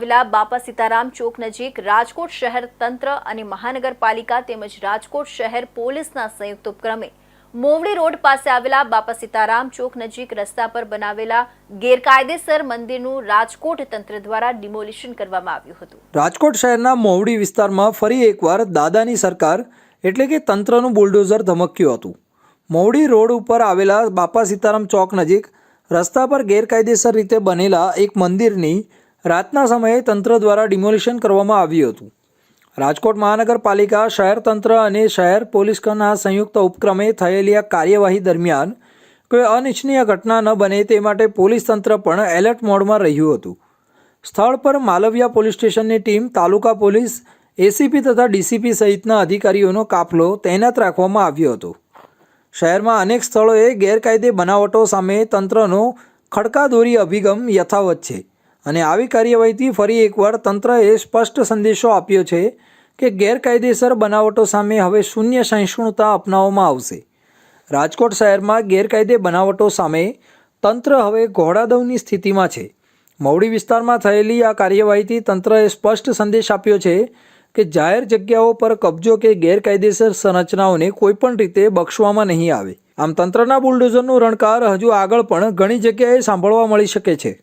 આવેલા બાપા સીતારામ ચોક નજીક રાજકોટ શહેર તંત્ર અને મહાનગરપાલિકા તેમજ રાજકોટ શહેર પોલીસના સંયુક્ત ઉપક્રમે મોવડી રોડ પાસે આવેલા બાપા સીતારામ ચોક નજીક રસ્તા પર બનાવેલા ગેરકાયદેસર મંદિરનું રાજકોટ તંત્ર દ્વારા ડિમોલિશન કરવામાં આવ્યું હતું। રાજકોટ શહેરના મોવડી વિસ્તારમાં ફરી એકવાર દાદાની સરકાર એટલે કે તંત્રનું બુલડોઝર ધમક્યું હતું। મોવડી રોડ ઉપર આવેલા બાપા સીતારામ ચોક નજીક રસ્તા પર ગેરકાયદેસર રીતે બનેલા એક મંદિરની રાતના સમયે તંત્ર દ્વારા ડિમોલિશન કરવામાં આવ્યું હતું। રાજકોટ મહાનગરપાલિકા, શહેર તંત્ર અને શહેર પોલીસના સંયુક્ત ઉપક્રમે થયેલી આ કાર્યવાહી દરમિયાન કોઈ અનિચ્છનીય ઘટના ન બને તે માટે પોલીસ તંત્ર પણ એલર્ટ મોડમાં રહ્યું હતું। સ્થળ પર માલવિયા પોલીસ સ્ટેશનની ટીમ, તાલુકા પોલીસ, એસીપી તથા ડીસીપી સહિતના અધિકારીઓનો કાફલો તૈનાત રાખવામાં આવ્યો હતો। શહેરમાં અનેક સ્થળોએ ગેરકાયદે બનાવટો સામે તંત્રનો ખડકાદોરી અભિગમ યથાવત છે અને આવી કાર્યવાહીથી ફરી એકવાર તંત્રએ સ્પષ્ટ સંદેશો આપ્યો છે કે ગેરકાયદેસર બનાવટો સામે હવે શૂન્ય સહિષ્ણુતા અપનાવવામાં આવશે। રાજકોટ શહેરમાં ગેરકાયદે બનાવટો સામે તંત્ર હવે ઘોડાદૌડની સ્થિતિમાં છે। મોવડી વિસ્તારમાં થયેલી આ કાર્યવાહીથી તંત્રએ સ્પષ્ટ સંદેશ આપ્યો છે કે જાહેર જગ્યાઓ પર કબજો કે ગેરકાયદેસર સંરચનાઓને કોઈપણ રીતે બક્ષવામાં નહીં આવે। આમ તંત્રના બુલડોઝરનું રણકાર હજુ આગળ પણ ઘણી જગ્યાએ સાંભળવા મળી શકે છે।